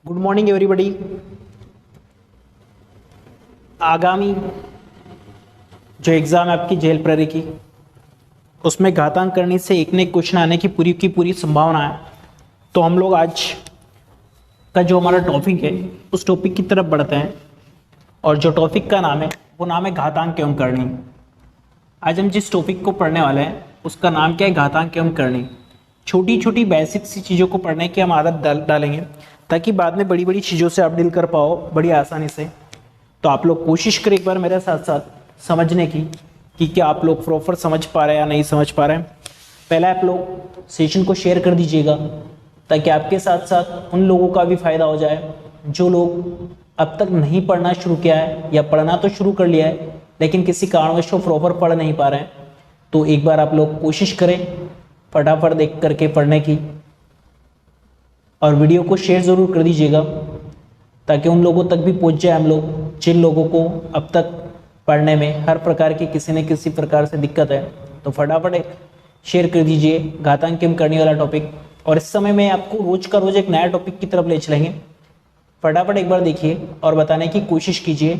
Good morning everybody. आगामी जो exam है आपकी जेल प्रहरी की, उसमें घातांक करने से एक न एक क्वेश्चन आने की पूरी संभावना है। तो हम लोग आज का जो हमारा टॉपिक है उस टॉपिक की तरफ बढ़ते हैं, और जो टॉपिक का नाम है वो नाम है घातांक एवं करनी। आज हम जिस टॉपिक को पढ़ने वाले हैं उसका नाम क्या है? घातांक एवं करनी। छोटी छोटी बेसिक सी चीज़ों को पढ़ने की हम आदत डालेंगे ताकि बाद में बड़ी बड़ी चीज़ों से आप डील कर पाओ बड़ी आसानी से। तो आप लोग कोशिश करें एक बार मेरे साथ साथ समझने की कि क्या आप लोग प्रॉपर समझ पा रहे हैं या नहीं समझ पा रहे हैं। पहले आप लोग सेशन को शेयर कर दीजिएगा ताकि आपके साथ साथ उन लोगों का भी फ़ायदा हो जाए जो लोग अब तक नहीं पढ़ना शुरू किया है या पढ़ना तो शुरू कर लिया है लेकिन किसी कारणवश वो प्रॉपर पढ़ नहीं पा रहे हैं। तो एक बार आप लोग कोशिश करें फटाफट देख करके पढ़ने की, और वीडियो को शेयर ज़रूर कर दीजिएगा ताकि उन लोगों तक भी पहुंच जाए हम लोग जिन लोगों को अब तक पढ़ने में हर प्रकार की किसी न किसी प्रकार से दिक्कत है। तो फटाफट शेयर कर दीजिए घातांक एवं करनी वाला टॉपिक। और इस समय में आपको रोज का रोज एक नया टॉपिक की तरफ ले चलेंगे। फटाफट एक बार देखिए और बताने की कोशिश कीजिए।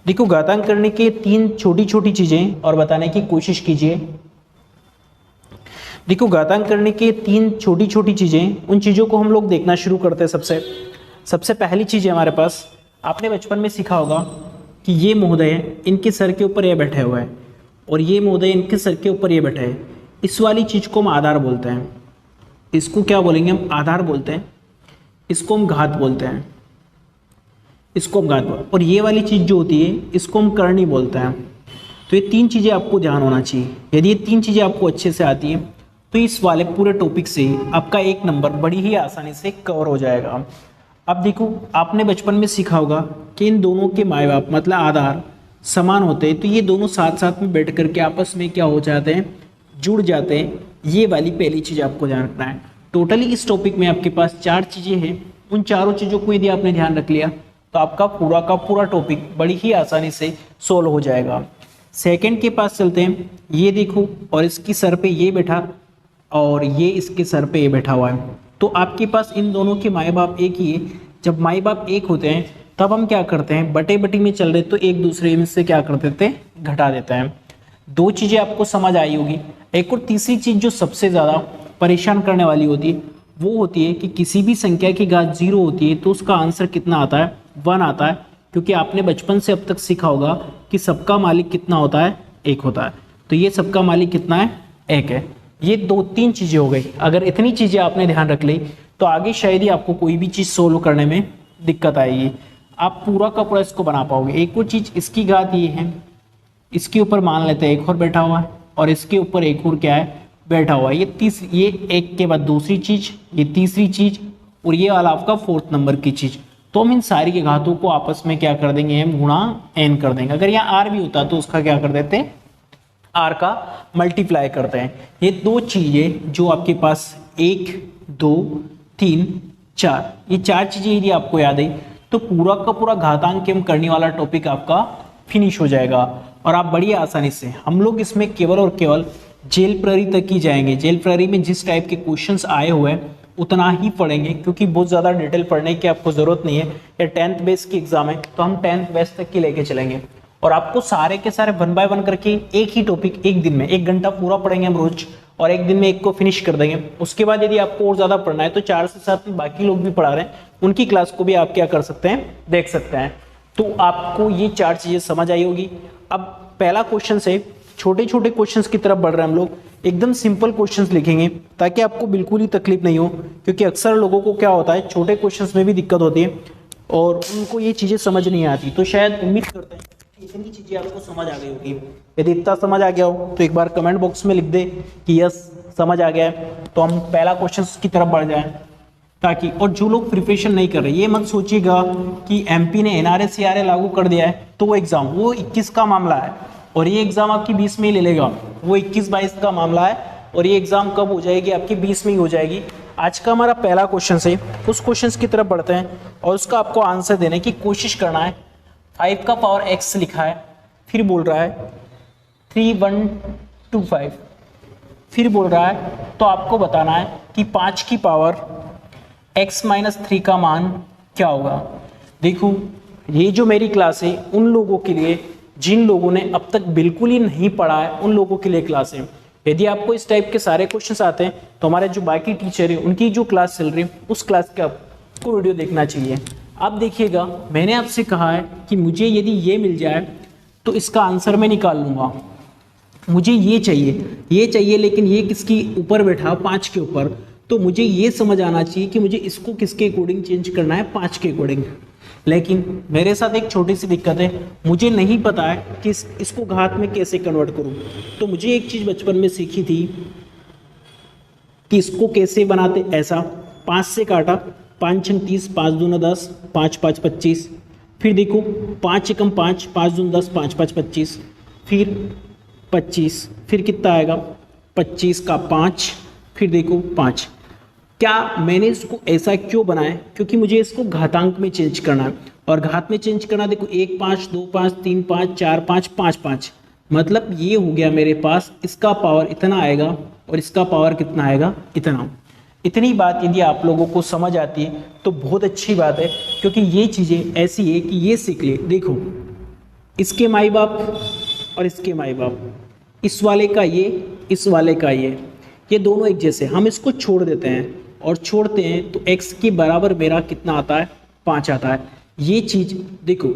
देखो, घातांक करने के 3 छोटी छोटी चीज़ें और बताने की कोशिश कीजिए। देखो, घातांक करने के 3 छोटी छोटी चीज़ें, उन चीज़ों को हम लोग देखना शुरू करते हैं। सबसे पहली चीज़ है हमारे पास, आपने बचपन में सीखा होगा कि ये महोदय इनके सर के ऊपर ये बैठे हुए हैं और ये महोदय इनके सर के ऊपर ये बैठे हैं। इस वाली चीज़ को हम आधार बोलते हैं। इसको क्या बोलेंगे? हम आधार बोलते हैं। इसको हम घात बोलते हैं। इसको हम घात बोलते हैं। और ये वाली चीज़ जो होती है इसको हम करनी बोलते हैं। तो ये 3 चीज़ें आपको ध्यान होना चाहिए। यदि ये 3 चीज़ें आपको अच्छे से आती हैं तो इस वाले पूरे टॉपिक से आपका 1 नंबर बड़ी ही आसानी से कवर हो जाएगा। अब देखो, आपने बचपन में सीखा होगा कि इन दोनों के माँ बाप मतलब आधार समान होते हैं, तो ये दोनों साथ साथ में बैठ करके आपस में क्या हो जाते हैं? जुड़ जाते हैं। ये वाली पहली चीज़ आपको ध्यान रखना है। टोटली इस टॉपिक में आपके पास 4 चीज़ें हैं। उन चारों चीज़ों को यदि आपने ध्यान रख लिया तो आपका पूरा का पूरा टॉपिक बड़ी ही आसानी से सोल्व हो जाएगा। सेकंड के पास चलते हैं। ये देखो, और इसकी सर पे ये बैठा और ये इसके सर पे ये बैठा हुआ है। तो आपके पास इन दोनों के माँ बाप एक ही है। जब माँ बाप एक होते हैं तब हम क्या करते हैं? बटे बटी में चल रहे तो एक दूसरे में से क्या कर देते हैं? घटा देते हैं। 2 चीज़ें आपको समझ आई होगी। एक और तीसरी चीज़ जो सबसे ज़्यादा परेशान करने वाली होती है वो होती है कि किसी भी संख्या की घात 0 होती है तो उसका आंसर कितना आता है? 1 आता है। क्योंकि आपने बचपन से अब तक सीखा होगा कि सबका मालिक कितना होता है? 1 होता है। तो ये सबका मालिक कितना है? 1 है। ये 2-3 चीज़ें हो गई। अगर इतनी चीज़ें आपने ध्यान रख ली तो आगे शायद ही आपको कोई भी चीज़ सोल्व करने में दिक्कत आएगी। आप पूरा का पूरा इसको बना पाओगे। एक और चीज़, इसकी घात ये है, इसके ऊपर मान लेते हैं 1 और बैठा हुआ है और इसके ऊपर 1 और क्या है? बैठा हुआ है। ये 1 के बाद दूसरी चीज़, ये तीसरी चीज़ और ये वाला आपका 4th नंबर की चीज़। तो हम इन सारी के घातों को आपस में क्या कर देंगे? हम गुणा n कर देंगे। अगर यहाँ r भी होता तो उसका क्या कर देते हैं? r का मल्टीप्लाई करते हैं। ये 2 चीज़ें जो आपके पास 1, 2, 3, 4, ये 4 चीज़ें यदि आपको याद है तो पूरा का पूरा घातांक एवं करने वाला टॉपिक आपका फिनिश हो जाएगा और आप बड़ी आसानी से, हम लोग इसमें केवल और केवल जेल प्रहरी तक ही जाएंगे। जेल प्रहरी में जिस टाइप के क्वेश्चंस आए हुए हैं उतना ही पढ़ेंगे, क्योंकि बहुत ज़्यादा डिटेल पढ़ने की आपको ज़रूरत नहीं है। या 10th बेस की एग्जाम है तो हम 10th बेस तक की लेके चलेंगे और आपको सारे के सारे 1 बाय 1 करके एक ही टॉपिक एक दिन में 1 घंटा पूरा पढ़ेंगे हम रोज, और एक दिन में एक को फिनिश कर देंगे। उसके बाद यदि आपको और ज़्यादा पढ़ना है तो 4 से 7 में बाकी लोग भी पढ़ा रहे हैं, उनकी क्लास को भी आप क्या कर सकते हैं? देख सकते हैं। तो आपको ये 4 चीज़ें समझ आई होगी। अब पहला क्वेश्चन से छोटे छोटे क्वेश्चंस की तरफ बढ़ रहे हैं हम लोग। एकदम सिंपल क्वेश्चंस लिखेंगे ताकि आपको बिल्कुल ही तकलीफ नहीं हो, क्योंकि अक्सर लोगों को क्या होता है, छोटे क्वेश्चंस में भी दिक्कत होती है और उनको ये चीज़ें समझ नहीं आती। तो शायद उम्मीद करते हैं कि इतनी चीज़ें आपको समझ आ गई होगी। यदि इतना समझ आ गया हो तो एक बार कमेंट बॉक्स में लिख दे कि यस समझ आ गया है, तो हम पहला क्वेश्चन की तरफ बढ़ जाएं ताकि। और जो लोग प्रिपरेशन नहीं कर रहे, ये मत सोचिएगा कि एमपी ने एनआरए सीआरए लागू कर दिया है तो वो एग्ज़ाम, वो 21 का मामला है और ये एग्ज़ाम आपकी 20 में ही ले लेगा। वो 21-22 का मामला है और ये एग्ज़ाम कब हो जाएगी? आपकी 20 में ही हो जाएगी। आज का हमारा पहला क्वेश्चन से उस क्वेश्चन की तरफ बढ़ते हैं और उसका आपको आंसर देने की कोशिश करना है। 5 का पावर x लिखा है, फिर बोल रहा है 3125, फिर बोल रहा है तो आपको बताना है कि 5 की पावर x माइनस 3 का मान क्या होगा। देखो ये जो मेरी क्लास है उन लोगों के लिए जिन लोगों ने अब तक बिल्कुल ही नहीं पढ़ा है, उन लोगों के लिए क्लास है। यदि आपको इस टाइप के सारे क्वेश्चंस आते हैं तो हमारे जो बाकी टीचर है उनकी जो क्लास चल रही है उस क्लास का आपको वीडियो देखना चाहिए। अब देखिएगा, मैंने आपसे कहा है कि मुझे यदि ये मिल जाए तो इसका आंसर मैं निकाल लूँगा। मुझे ये चाहिए लेकिन ये किसकी ऊपर बैठा, 5 के ऊपर, तो मुझे ये समझ आना चाहिए कि मुझे इसको किसके अकॉर्डिंग चेंज करना है, 5 के अकॉर्डिंग। लेकिन मेरे साथ एक छोटी सी दिक्कत है, मुझे नहीं पता है कि इसको घात में कैसे कन्वर्ट करूं। तो मुझे एक चीज़ बचपन में सीखी थी कि इसको कैसे बनाते, ऐसा 5 से काटा, 5 छंग 30, 5 दूना 10, 5 5 25, फिर देखो 5 एकम 5, 5 दूना 10, 5 5 25, फिर 25, फिर कितना आएगा 25 का 5, फिर देखो 5। क्या मैंने इसको ऐसा क्यों बनाया, क्योंकि मुझे इसको घातांक में चेंज करना है। और घात में चेंज करना, देखो 1 5 2 5 3 5 4 5 5 5, मतलब ये हो गया मेरे पास, इसका पावर इतना आएगा और इसका पावर कितना आएगा, इतना। इतनी बात यदि आप लोगों को समझ आती है तो बहुत अच्छी बात है, क्योंकि ये चीज़ें ऐसी है कि ये सीख ले। देखो इसके माई बाप और इसके माई बाप, इस वाले का ये, इस वाले का ये दोनों एक जैसे, हम इसको छोड़ देते हैं और छोड़ते हैं तो x के बराबर मेरा कितना आता है, 5 आता है। ये चीज़ देखो,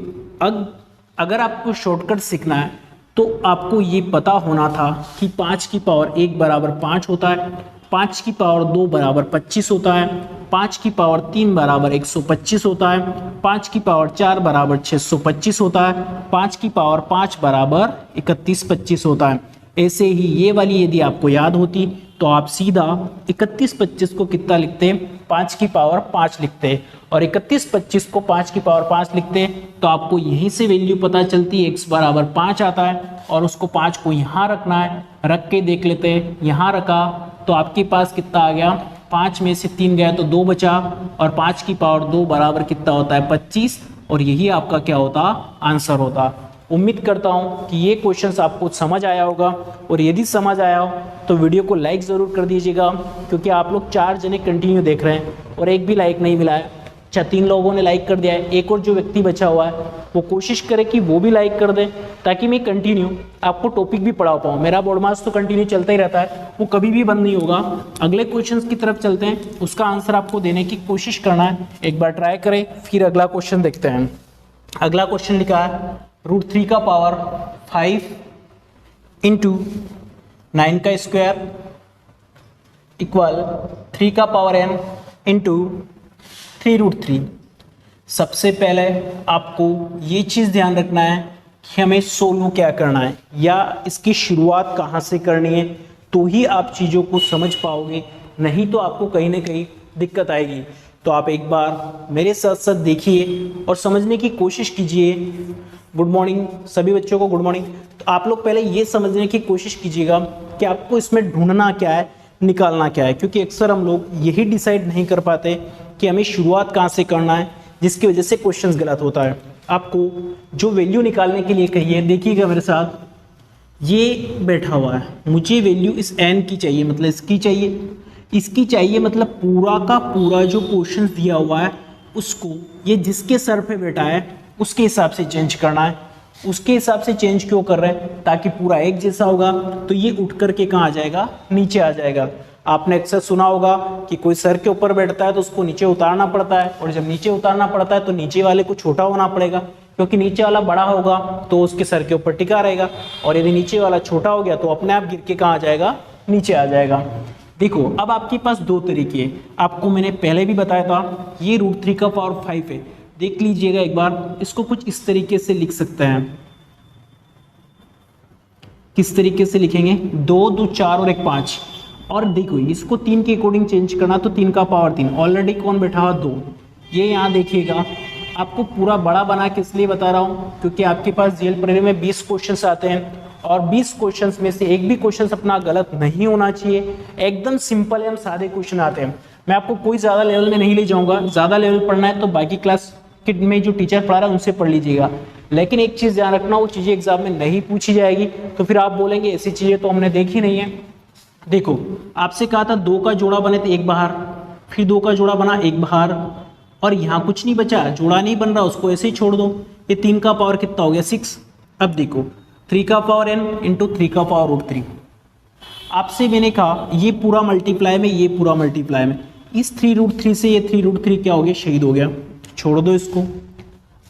अगर आपको शॉर्टकट सीखना है तो आपको ये पता होना था कि 5 की पावर 1 बराबर 5 होता है, 5 की पावर 2 बराबर 25 होता है, 5 की पावर 3 बराबर 125 होता है, 5 की पावर 4 बराबर 625 होता है, 5 की पावर 5 बराबर 3125 होता है। ऐसे ही ये वाली यदि आपको याद होती तो आप सीधा 3125 को कितना लिखते, 5 की पावर 5 लिखते, और 3125 को 5 की पावर 5 लिखते तो आपको यहीं से वैल्यू पता चलती है, x बराबर 5 आता है, और उसको 5 को यहाँ रखना है। रख के देख लेते हैं, यहाँ रखा तो आपके पास कितना आ गया, 5 में से 3 गया तो 2 बचा, और 5 की पावर 2 बराबर कितना होता है, 25, और यही आपका क्या होता, आंसर होता। उम्मीद करता हूँ कि ये क्वेश्चंस आपको समझ आया होगा, और यदि समझ आया हो तो वीडियो को लाइक ज़रूर कर दीजिएगा, क्योंकि आप लोग 4 जने कंटिन्यू देख रहे हैं और एक भी लाइक नहीं मिला है। 3 लोगों ने लाइक कर दिया है, एक और जो व्यक्ति बचा हुआ है वो कोशिश करे कि वो भी लाइक कर दे, ताकि मैं कंटिन्यू आपको टॉपिक भी पढ़ा पाऊँ। मेरा बॉडमास तो कंटिन्यू चलता ही रहता है, वो कभी भी बंद नहीं होगा। अगले क्वेश्चन की तरफ चलते हैं, उसका आंसर आपको देने की कोशिश करना है। एक बार ट्राई करें, फिर अगला क्वेश्चन देखते हैं। अगला क्वेश्चन लिखा है √3 का पावर 5 इंटू 9 का स्क्वायर इक्वल 3 का पावर n इंटू 3√3। सबसे पहले आपको ये चीज़ ध्यान रखना है कि हमें सोल्व क्या करना है, या इसकी शुरुआत कहाँ से करनी है, तो ही आप चीज़ों को समझ पाओगे, नहीं तो आपको कहीं ना कहीं दिक्कत आएगी। तो आप एक बार मेरे साथ साथ देखिए और समझने की कोशिश कीजिए। गुड मॉर्निंग सभी बच्चों को, गुड मॉर्निंग। तो आप लोग पहले ये समझने की कोशिश कीजिएगा कि आपको इसमें ढूंढना क्या है, निकालना क्या है, क्योंकि अक्सर हम लोग यही डिसाइड नहीं कर पाते कि हमें शुरुआत कहाँ से करना है, जिसकी वजह से क्वेश्चंस गलत होता है। आपको जो वैल्यू निकालने के लिए कही है, देखिएगा मेरे साथ, ये बैठा हुआ है, मुझे वैल्यू इस n की चाहिए, मतलब इसकी चाहिए, मतलब पूरा का पूरा जो क्वेश्चन दिया हुआ है उसको ये जिसके सर पे बैठा है उसके हिसाब से चेंज करना है। उसके हिसाब से चेंज क्यों कर रहे हैं, ताकि पूरा एक जैसा होगा तो ये उठ करके कहाँ आ जाएगा, नीचे आ जाएगा। आपने अक्सर सुना होगा कि कोई सर के ऊपर बैठता है तो उसको नीचे उतारना पड़ता है, और जब नीचे उतारना पड़ता है तो नीचे वाले को छोटा होना पड़ेगा, क्योंकि नीचे वाला बड़ा होगा तो उसके सर के ऊपर टिका रहेगा, और यदि नीचे वाला छोटा हो गया तो अपने आप गिर के कहाँ आ जाएगा, नीचे आ जाएगा। देखो अब आपके पास 2 तरीके हैं, आपको मैंने पहले भी बताया था, ये √3 का पावर 5 है, देख लीजिएगा एक बार, इसको कुछ इस तरीके से लिख सकते हैं। किस तरीके से लिखेंगे, 2 2 4 और 1 5, और देखो इसको 3 के अकॉर्डिंग चेंज करना तो 3 का पावर 3, ऑलरेडी कौन बैठा हुआ, 2। ये यहाँ देखिएगा, आपको पूरा बड़ा बना के इसलिए बता रहा हूँ क्योंकि आपके पास जीएल प्रीलिम में 20 क्वेश्चंस आते हैं, और 20 क्वेश्चंस में से एक भी क्वेश्चन अपना गलत नहीं होना चाहिए। एकदम सिंपल एवं सादे क्वेश्चन आते हैं। मैं आपको कोई ज़्यादा लेवल में नहीं ले जाऊंगा, ज़्यादा लेवल पढ़ना है तो बाकी क्लास में जो टीचर पढ़ा रहा है उनसे पढ़ लीजिएगा, लेकिन एक चीज़ ध्यान रखना, वो चीज़ें एग्जाम में नहीं पूछी जाएगी, तो फिर आप बोलेंगे ऐसी चीज़ें तो हमने देखी नहीं है। देखो आपसे कहा था 2 का जोड़ा बने तो 1 बाहर, फिर 2 का जोड़ा बना, एक बाहर, और यहाँ कुछ नहीं बचा, जोड़ा नहीं बन रहा, उसको ऐसे ही छोड़ दो। ये 3 का पावर कितना हो गया 6। अब देखो 3 का पावर n इंटू 3 का पावर रूट 3। आपसे मैंने कहा ये पूरा मल्टीप्लाई में, ये पूरा मल्टीप्लाई में, इस 3√3 से ये 3√3 क्या हो गया, शहीद हो गया, छोड़ दो इसको।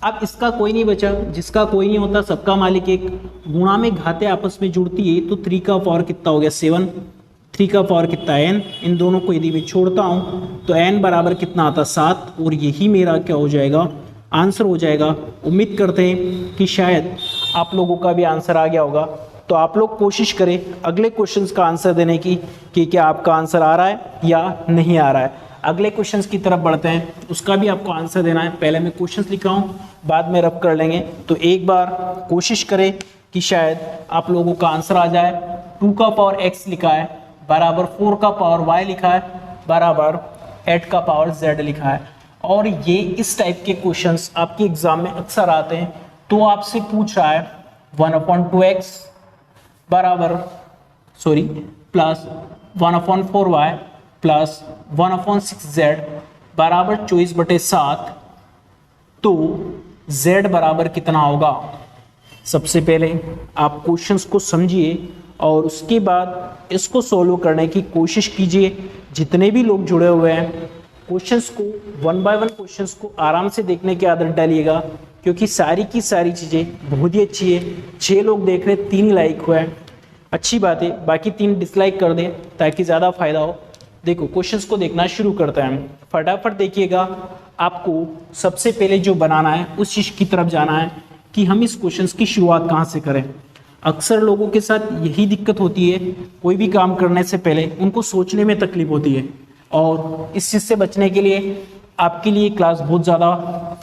अब इसका कोई नहीं बचा, जिसका कोई नहीं होता सबका मालिक एक, गुणा में घाते आपस में जुड़ती है, तो 3 का पावर कितना हो गया 7, 3 का पावर कितना है n, इन दोनों को यदि मैं छोड़ता हूँ तो n बराबर कितना आता 7, और यही मेरा क्या हो जाएगा, आंसर हो जाएगा। उम्मीद करते हैं कि शायद आप लोगों का भी आंसर आ गया होगा। तो आप लोग कोशिश करें अगले क्वेश्चंस का आंसर देने की कि क्या आपका आंसर आ रहा है या नहीं आ रहा है। अगले क्वेश्चंस की तरफ बढ़ते हैं, उसका भी आपको आंसर देना है। पहले मैं क्वेश्चंस लिख रहा हूँ, बाद में रब कर लेंगे। तो एक बार कोशिश करें कि शायद आप लोगों का आंसर आ जाए। 2 का पावर x लिखा है बराबर 4 का पावर y लिखा है बराबर 8 का पावर z लिखा है। और ये इस टाइप के क्वेश्चंस आपके एग्जाम में अक्सर आते हैं। तो आपसे पूछ रहा है 1/2x बराबर प्लस 1/4y प्लस 1/6z बराबर 24/7, तो z बराबर कितना होगा। सबसे पहले आप क्वेश्चंस को समझिए और उसके बाद इसको सॉल्व करने की कोशिश कीजिए। जितने भी लोग जुड़े हुए हैं क्वेश्चंस को 1 बाय 1 क्वेश्चंस को आराम से देखने की आदत डालिएगा, क्योंकि सारी की सारी चीज़ें बहुत ही अच्छी है। 6 लोग देख रहे, 3 ही लाइक हुआ है, अच्छी बात है, बाकी 3 डिसलाइक कर दें ताकि ज़्यादा फायदा हो। देखो क्वेश्चंस को देखना शुरू करते हैं, फटाफट देखिएगा। आपको सबसे पहले जो बनाना है उस चीज़ की तरफ जाना है कि हम इस क्वेश्चंस की शुरुआत कहाँ से करें। अक्सर लोगों के साथ यही दिक्कत होती है, कोई भी काम करने से पहले उनको सोचने में तकलीफ होती है, और इस चीज़ से बचने के लिए आपके लिए क्लास बहुत ज़्यादा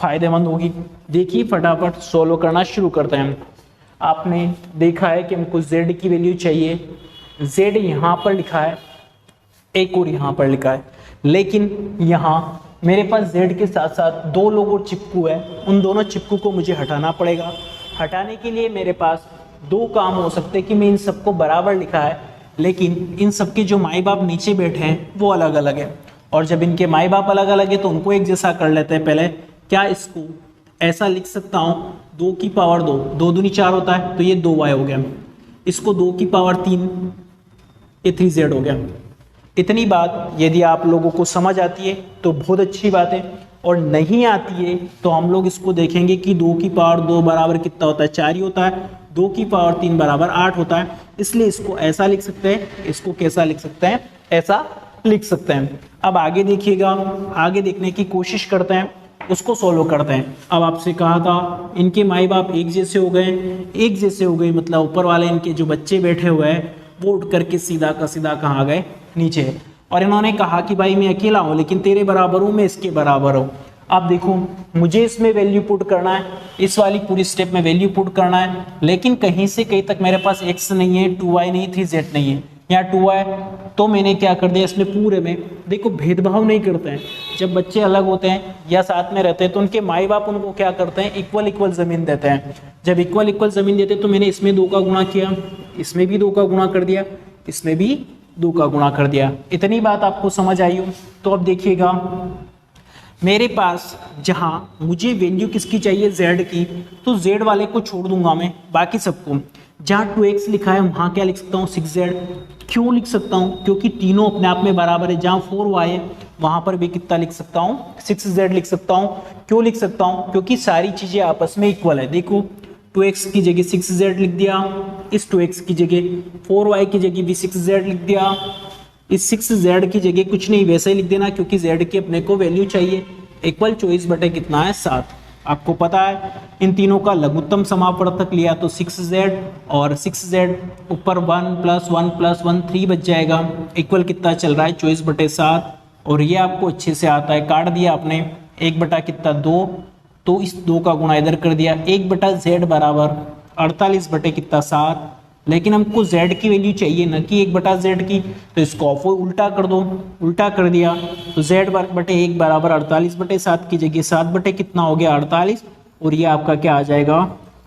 फायदेमंद होगी। देखिए फटाफट सॉल्व करना शुरू करते हैं। आपने देखा है कि हमको z की वैल्यू चाहिए, z यहाँ पर लिखा है, एक और यहाँ पर लिखा है, लेकिन यहाँ मेरे पास z के साथ साथ 2 लोग और चिपकू है, उन दोनों चिपकू को मुझे हटाना पड़ेगा। हटाने के लिए मेरे पास 2 काम हो सकते हैं कि मैं इन सबको बराबर लिखा है, लेकिन इन सबके जो माई बाप नीचे बैठे हैं वो अलग अलग है, और जब इनके माई बाप अलग अलग है तो उनको एक जैसा कर लेते हैं। पहले क्या इसको ऐसा लिख सकता हूँ, 2 की पावर 2, 2 दूनी 4 होता है, तो ये 2y हो गया। इसको 2 की पावर 3, ये 3z हो गया। इतनी बात यदि आप लोगों को समझ आती है तो बहुत अच्छी बात है, और नहीं आती है तो हम लोग इसको देखेंगे कि 2 की पावर 2 बराबर कितना होता है, 4 ही होता है। 2 की पावर 3 बराबर 8 होता है, इसलिए इसको ऐसा लिख सकते हैं, इसको कैसा लिख सकते हैं, ऐसा लिख सकते हैं। अब आगे देखिएगा, आगे देखने की कोशिश करते हैं, उसको सोल्व करते हैं। अब आपसे कहा था इनके माई बाप एक जैसे हो गए, एक जैसे हो गए मतलब ऊपर वाले इनके जो बच्चे बैठे हुए हैं वो उठ करके सीधा का सीधा कहाँ आ गए, नीचे। और इन्होंने कहा कि भाई मैं अकेला हूँ लेकिन तेरे बराबर हूँ, मैं इसके बराबर हूँ। अब देखो मुझे इसमें वैल्यू पुट करना है, इस वाली पूरी स्टेप में वैल्यू पुट करना है, लेकिन कहीं से कहीं तक मेरे पास x नहीं है, 2y नहीं, 3z नहीं है, यहाँ 2 है, तो मैंने क्या कर दिया इसमें पूरे में। देखो भेदभाव नहीं करते हैं, जब बच्चे अलग होते हैं या साथ में रहते हैं तो उनके माई बाप उनको क्या करते हैं, इक्वल इक्वल ज़मीन देते हैं। जब इक्वल इक्वल ज़मीन देते हैं तो मैंने इसमें 2 का गुणा किया, इसमें भी 2 का गुणा कर दिया, इसमें भी 2 का गुणा कर दिया। इतनी बात आपको समझ आई हो। तो अब देखिएगा मेरे पास जहाँ मुझे वैल्यू किसकी चाहिए, z की, तो z वाले को छोड़ दूंगा मैं, बाकी सबको। जहाँ 2x लिखा है वहाँ क्या लिख सकता हूँ, 6z। क्यों लिख सकता हूँ, क्योंकि तीनों अपने आप में बराबर है। जहाँ 4y है वहाँ पर भी कितना लिख सकता हूँ, 6z लिख सकता हूँ। क्यों लिख सकता हूँ, क्योंकि सारी चीज़ें आपस में इक्वल है। देखो 2x की जगह 6z लिख दिया, इस 2x की जगह 4y की जगह भी 6z लिख दिया, इस 6z की जगह कुछ नहीं वैसे ही लिख देना, क्योंकि z की अपने को वैल्यू चाहिए। इक्वल 24 बटे कितना है, 7। आपको पता है इन तीनों का लघुत्तम समापवर्तक लिया तो 6z, और 6z ऊपर 1 + 1 + 1 3 बच जाएगा। इक्वल कितना चल रहा है, 24 बटे 7। और ये आपको अच्छे से आता है, काट दिया आपने, 1 बटा कितना 2, तो इस 2 का गुणा इधर कर दिया, 1 बटा z बराबर 48 बटे कितना 7। लेकिन हमको z की वैल्यू चाहिए ना कि 1 बटा z की, तो इसको ऑफ उल्टा कर दो, उल्टा कर दिया तो z बटे 1 बराबर 48 बटे 7 की जगह 7 बटे कितना हो गया 48, और ये आपका क्या आ जाएगा,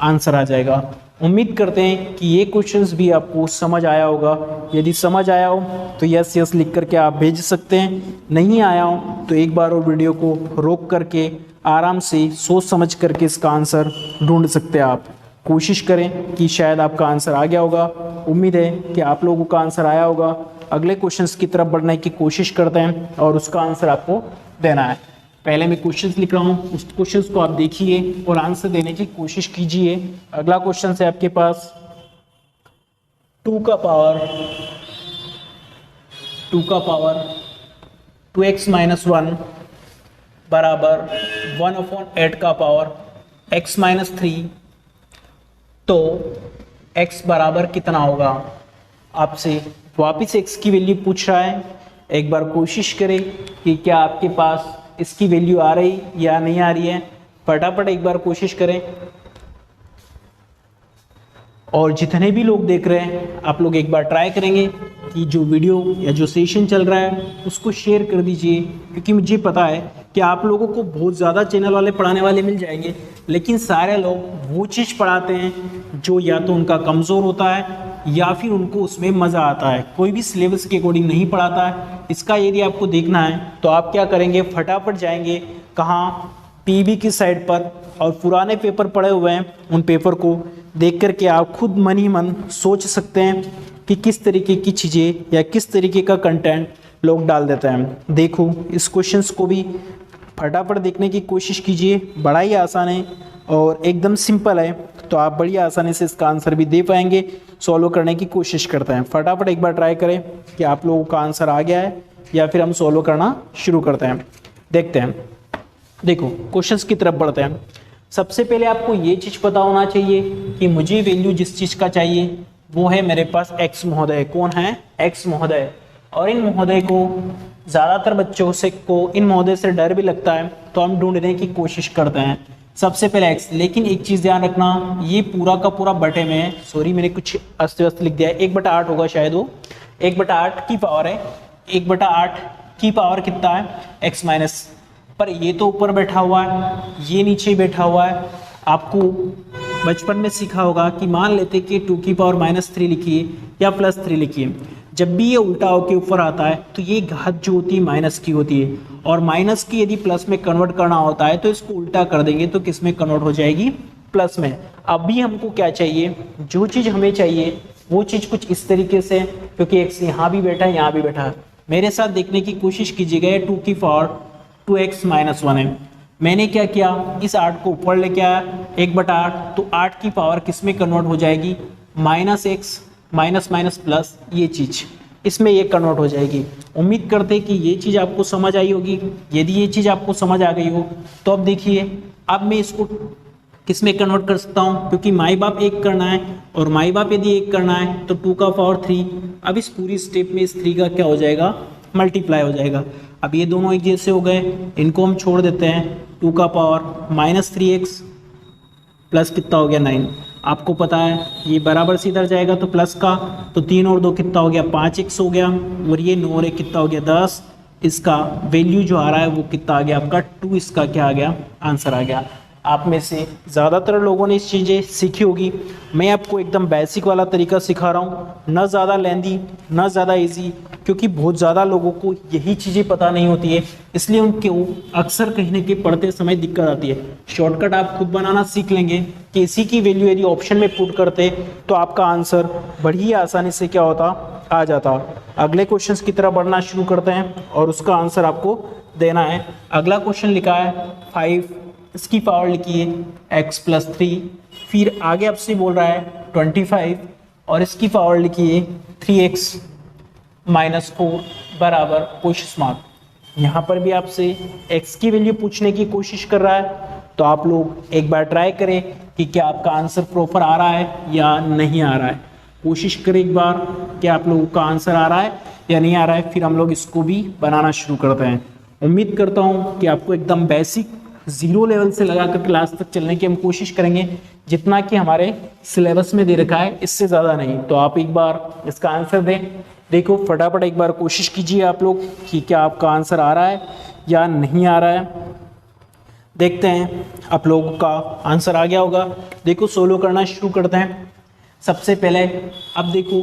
आंसर आ जाएगा। उम्मीद करते हैं कि ये क्वेश्चंस भी आपको समझ आया होगा। यदि समझ आया हो तो यस यस लिख करके आप भेज सकते हैं, नहीं आया हो तो एक बार और वीडियो को रोक करके आराम से सोच समझ करके इसका आंसर ढूंढ सकते हैं। आप कोशिश करें कि शायद आपका आंसर आ गया होगा। उम्मीद है कि आप लोगों का आंसर आया होगा। अगले क्वेश्चंस की तरफ बढ़ने की कोशिश करते हैं और उसका आंसर आपको देना है। पहले मैं क्वेश्चंस लिख रहा हूँ, उस क्वेश्चंस को आप देखिए और आंसर देने की कोशिश कीजिए। अगला क्वेश्चन है आपके पास 2 का पावर 2x - 1 बराबर 1/8 का पावर x - 3, तो x बराबर कितना होगा। आपसे वापस x की वैल्यू पूछ रहा है। एक बार कोशिश करें कि क्या आपके पास इसकी वैल्यू आ रही या नहीं आ रही है। फटाफट एक बार कोशिश करें। और जितने भी लोग देख रहे हैं आप लोग एक बार ट्राई करेंगे कि जो वीडियो या जो सेशन चल रहा है उसको शेयर कर दीजिए, क्योंकि मुझे पता है कि आप लोगों को बहुत ज़्यादा चैनल वाले पढ़ाने वाले मिल जाएंगे, लेकिन सारे लोग वो चीज़ पढ़ाते हैं जो या तो उनका कमज़ोर होता है या फिर उनको उसमें मज़ा आता है। कोई भी सिलेबस के अकॉर्डिंग नहीं पढ़ाता है। इसका यदि आपको देखना है तो आप क्या करेंगे, फटाफट जाएंगे कहाँ, पीबी की साइड पर, और पुराने पेपर पड़े हुए हैं उन पेपर को देख कर के आप खुद मन ही मन सोच सकते हैं कि किस तरीके की चीज़ें या किस तरीके का कंटेंट लोग डाल देते हैं। देखो इस क्वेश्चंस को भी फटाफट देखने की कोशिश कीजिए। बड़ा ही आसान है और एकदम सिंपल है, तो आप बड़ी आसानी से इसका आंसर भी दे पाएंगे। सॉल्व करने की कोशिश करते हैं। फटाफट एक बार ट्राई करें कि आप लोगों का आंसर आ गया है या फिर हम सॉल्व करना शुरू करते हैं। देखते हैं। देखो क्वेश्चंस की तरफ बढ़ते हैं। सबसे पहले आपको ये चीज़ पता होना चाहिए कि मुझे वैल्यू जिस चीज़ का चाहिए वो है मेरे पास x महोदय। कौन है? x महोदय। और इन महोदय को ज़्यादातर बच्चों से को इन महोदय से डर भी लगता है, तो हम ढूंढने की कोशिश करते हैं। सबसे पहले x, लेकिन एक चीज़ ध्यान रखना, ये पूरा का पूरा बटे में है। सॉरी मैंने कुछ अस्त व्यस्त लिख दिया है। 1/8 होगा शायद, वो 1/8 की पावर है। 1/8 की पावर कितना है? x माइनस, पर ये तो ऊपर बैठा हुआ है, ये नीचे बैठा हुआ है। आपको बचपन में सीखा होगा कि मान लेते कि 2 की पावर -3 लिखिए या +3 लिखिए। जब भी ये उल्टा होकर ऊपर आता है तो ये घात जो होती है माइनस की होती है, और माइनस की यदि प्लस में कन्वर्ट करना होता है तो इसको उल्टा कर देंगे तो किस में कन्वर्ट हो जाएगी? प्लस में। अभी हमको क्या चाहिए? जो चीज़ हमें चाहिए वो चीज़ कुछ इस तरीके से, क्योंकि x यहाँ भी बैठा है यहाँ भी बैठा है। मेरे साथ देखने की कोशिश कीजिएगा। 2 की पावर 2x - 1 है। मैंने क्या किया, इस 8 को ऊपर लेके आया 1/8, तो 8 की पावर किस में कन्वर्ट हो जाएगी? -x माइनस माइनस प्लस, ये चीज़ इसमें ये कन्वर्ट हो जाएगी। उम्मीद करते हैं कि ये चीज़ आपको समझ आई होगी। यदि ये चीज़ आपको समझ आ गई हो तो अब देखिए, अब मैं इसको किस में कन्वर्ट कर सकता हूँ, क्योंकि माई बाप 1 करना है और माई बाप यदि 1 करना है तो 2 का पावर 3। अब इस पूरी स्टेप में इस 3 का क्या हो जाएगा? मल्टीप्लाई हो जाएगा। अब ये दोनों एक जैसे हो गए, इनको हम छोड़ देते हैं। 2 का पावर -3x प्लस कितना हो गया? 9। आपको पता है ये बराबर से इधर जाएगा तो प्लस का, तो 3 और 2 कितना हो गया? 5x हो गया, और ये 9 और 1 कितना हो गया? 10। इसका वैल्यू जो आ रहा है वो कितना आ गया आपका? 2। इसका क्या आ गया? आंसर आ गया। आप में से ज़्यादातर लोगों ने इस चीज़ें सीखी होगी। मैं आपको एकदम बेसिक वाला तरीका सिखा रहा हूँ, ना ज़्यादा लेंदी ना ज़्यादा इजी, क्योंकि बहुत ज़्यादा लोगों को यही चीज़ें पता नहीं होती है, इसलिए उनके अक्सर कहीं ना कहीं पढ़ते समय दिक्कत आती है। शॉर्टकट आप खुद बनाना सीख लेंगे कि इसी की वैल्यू यदि ऑप्शन में पुट करते तो आपका आंसर बड़ी आसानी से क्या होता? आ जाता। अगले क्वेश्चन की तरफ बढ़ना शुरू करते हैं और उसका आंसर आपको देना है। अगला क्वेश्चन लिखा है 5, इसकी पावर लिखिए x + 3, फिर आगे आपसे बोल रहा है 25 और इसकी पावर लिखिए 3x - 4 बराबर क्वेश्चन मार्क। यहाँ पर भी आपसे x की वैल्यू पूछने की कोशिश कर रहा है, तो आप लोग एक बार ट्राई करें कि क्या आपका आंसर प्रॉपर आ रहा है या नहीं आ रहा है। कोशिश करें एक बार कि आप लोगों का आंसर आ रहा है या नहीं आ रहा है, फिर हम लोग इसको भी बनाना शुरू करते हैं। उम्मीद करता हूँ कि आपको एकदम बेसिक 0 लेवल से लगा कर क्लास तक चलने की हम कोशिश करेंगे, जितना कि हमारे सिलेबस में दे रखा है, इससे ज़्यादा नहीं। तो आप एक बार इसका आंसर दें। देखो फटाफट एक बार कोशिश कीजिए आप लोग कि क्या आपका आंसर आ रहा है या नहीं आ रहा है। देखते हैं आप लोगों का आंसर आ गया होगा। देखो सोल्व करना शुरू करते हैं। सबसे पहले अब देखो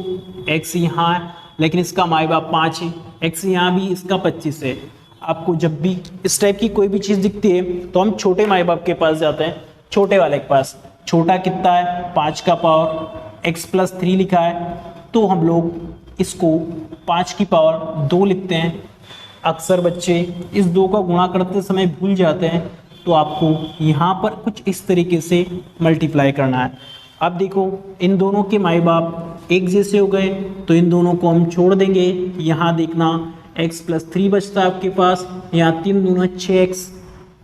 x यहाँ है लेकिन इसका माई बाप 5 है, x यहाँ भी इसका 25 है। आपको जब भी इस टाइप की कोई भी चीज़ दिखती है तो हम छोटे माई बाप के पास जाते हैं, छोटे वाले के पास। छोटा कितना है 5 का पावर x प्लस 3 लिखा है तो हम लोग इसको 5 की पावर 2 लिखते हैं। अक्सर बच्चे इस 2 का गुणा करते समय भूल जाते हैं तो आपको यहाँ पर कुछ इस तरीके से मल्टीप्लाई करना है। अब देखो इन दोनों के माई बाप एक जैसे हो गए तो इन दोनों को हम छोड़ देंगे। यहाँ देखना x प्लस 3 बचता है आपके पास, यहाँ 3 दूना 6x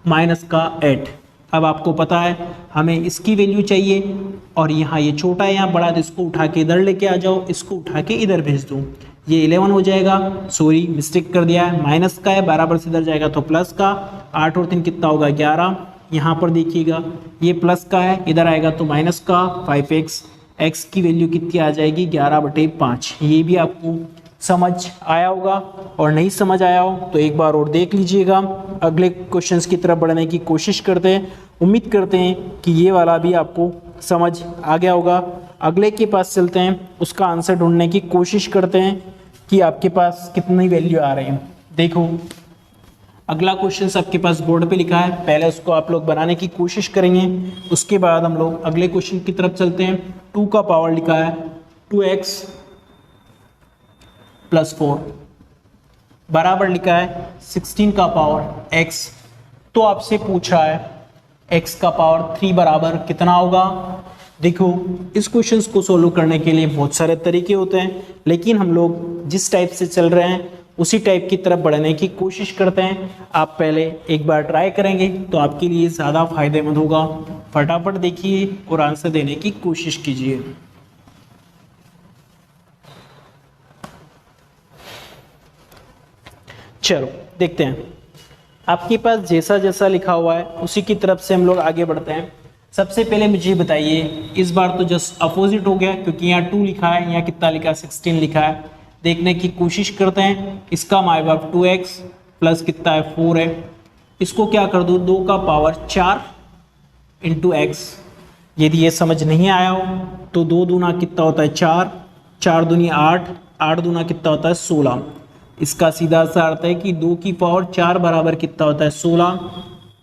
माइनस का 8। अब आपको पता है हमें इसकी वैल्यू चाहिए और यहाँ ये छोटा है यहाँ बड़ा है तो इसको उठा के इधर लेके आ जाओ, इसको उठा के इधर भेज दो। ये 11 हो जाएगा, सॉरी मिस्टेक कर दिया है, माइनस का है, बराबर से इधर जाएगा तो प्लस का। 8 और 3 कितना होगा 11। यहाँ पर देखिएगा ये प्लस का है, इधर आएगा तो माइनस का 5x। x की वैल्यू कितनी आ जाएगी 11/5। ये भी आपको समझ आया होगा और नहीं समझ आया हो तो एक बार और देख लीजिएगा। अगले क्वेश्चंस की तरफ बढ़ने की कोशिश करते हैं। उम्मीद करते हैं कि ये वाला भी आपको समझ आ गया होगा। अगले के पास चलते हैं, उसका आंसर ढूंढने की कोशिश करते हैं कि आपके पास कितनी वैल्यू आ रही है। देखो अगला क्वेश्चन आपके पास बोर्ड पे लिखा है, पहले उसको आप लोग बनाने की कोशिश करेंगे, उसके बाद हम लोग अगले क्वेश्चन की तरफ चलते हैं। 2 का पावर लिखा है 2x प्लस 4 बराबर लिखा है 16 का पावर x। तो आपसे पूछा है x का पावर 3 बराबर कितना होगा। देखो इस क्वेश्चन को सोल्व करने के लिए बहुत सारे तरीके होते हैं, लेकिन हम लोग जिस टाइप से चल रहे हैं उसी टाइप की तरफ बढ़ने की कोशिश करते हैं। आप पहले एक बार ट्राई करेंगे तो आपके लिए ज़्यादा फायदेमंद होगा। फटाफट देखिए और आंसर देने की कोशिश कीजिए। चलो देखते हैं, आपके पास जैसा जैसा लिखा हुआ है उसी की तरफ से हम लोग आगे बढ़ते हैं। सबसे पहले मुझे बताइए, इस बार तो जस्ट अपोजिट हो गया क्योंकि यहाँ 2 लिखा है, यहाँ कितना लिखा है 16 लिखा है। देखने की कोशिश करते हैं, इसका माई बाप 2x प्लस कितना है 4 है। इसको क्या कर दूँ 2 का पावर 4 इंटू x। यदि ये समझ नहीं आया हो तो 2 दूना कितना होता है 4, 4 दूनी 8, 8 दूना कितना होता है 16। इसका सीधा सा अर्थ है कि 2 की पावर 4 बराबर कितना होता है 16,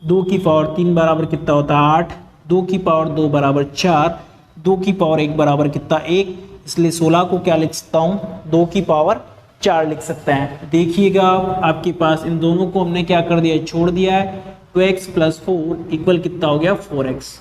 2 की पावर 3 बराबर कितना होता है 8, 2 की पावर 2 बराबर 4, 2 की पावर 1 बराबर कितना 1। इसलिए 16 को क्या लिख सकता हूँ 2 की पावर 4 लिख सकते हैं। देखिएगा आपके पास इन दोनों को हमने क्या कर दिया छोड़ दिया है। 2x प्लस 4 इक्वल कितना हो गया 4x।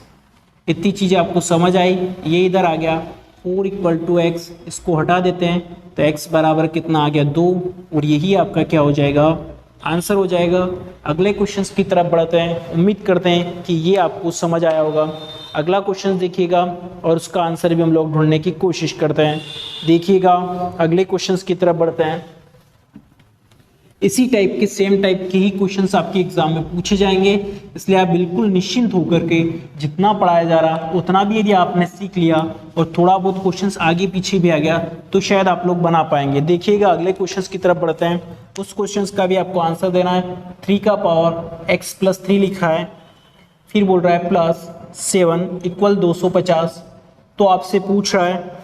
इतनी चीज़ें आपको समझ आई। ये इधर आ गया 4 इक्वल टू x, इसको हटा देते हैं तो x बराबर कितना आ गया 2 और यही आपका क्या हो जाएगा आंसर हो जाएगा। अगले क्वेश्चंस की तरफ बढ़ते हैं। उम्मीद करते हैं कि ये आपको समझ आया होगा। अगला क्वेश्चन देखिएगा और उसका आंसर भी हम लोग ढूंढने की कोशिश करते हैं। देखिएगा अगले क्वेश्चंस की तरफ बढ़ते हैं। इसी टाइप के सेम टाइप के ही क्वेश्चंस आपके एग्जाम में पूछे जाएंगे, इसलिए आप बिल्कुल निश्चिंत होकर के जितना पढ़ाया जा रहा उतना भी यदि आपने सीख लिया और थोड़ा बहुत क्वेश्चंस आगे पीछे भी आ गया तो शायद आप लोग बना पाएंगे। देखिएगा अगले क्वेश्चंस की तरफ बढ़ते हैं। उस क्वेश्चंस का भी आपको आंसर देना है। 3 का पावर x प्लस 3 लिखा है, फिर बोल रहा है प्लस 7 इक्वल 250। तो आपसे पूछ रहा है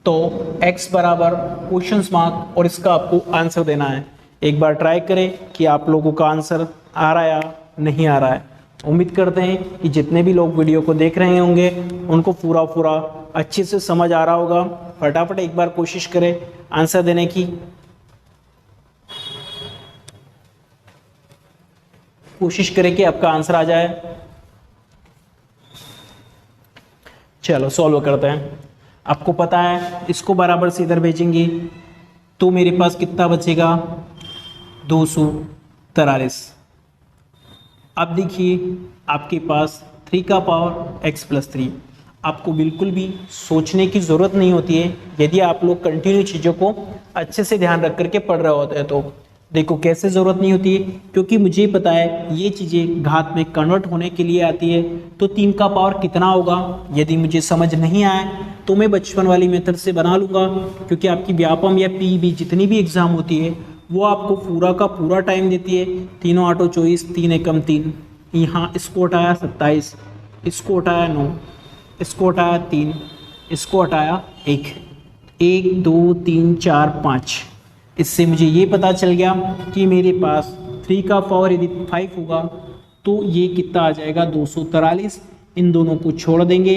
तो x बराबर क्वेश्चन मार्क और इसका आपको आंसर देना है। एक बार ट्राई करें कि आप लोगों का आंसर आ रहा है या नहीं आ रहा है। उम्मीद करते हैं कि जितने भी लोग वीडियो को देख रहे होंगे उनको पूरा अच्छे से समझ आ रहा होगा। फटाफट एक बार कोशिश करें आंसर देने की। कोशिश करें कि आपका आंसर आ जाए। चलो सॉल्व करते हैं। आपको पता है इसको बराबर से इधर भेजेंगे तो मेरे पास कितना बचेगा 243। अब देखिए आपके पास 3 का पावर x प्लस 3। आपको बिल्कुल भी सोचने की ज़रूरत नहीं होती है यदि आप लोग कंटिन्यू चीज़ों को अच्छे से ध्यान रख करके पढ़ रहे होते हैं। तो देखो कैसे ज़रूरत नहीं होती है, क्योंकि मुझे पता है ये चीज़ें घात में कन्वर्ट होने के लिए आती है। तो 3 का पावर कितना होगा यदि मुझे समझ नहीं आए तो मैं बचपन वाली मेथड से बना लूँगा, क्योंकि आपकी व्यापम या पीईबी जितनी भी एग्ज़ाम होती है वो आपको पूरा का पूरा टाइम देती है। 3 8 24, 3 एकम 3, यहाँ इसको हटाया 27, इसको हटाया 9, इसको हटाया 3, इसको हटाया 1, 1 2 3 4 5। इससे मुझे ये पता चल गया कि मेरे पास 3 का पावर यदि 5 होगा तो ये कितना आ जाएगा 243। इन दोनों को छोड़ देंगे,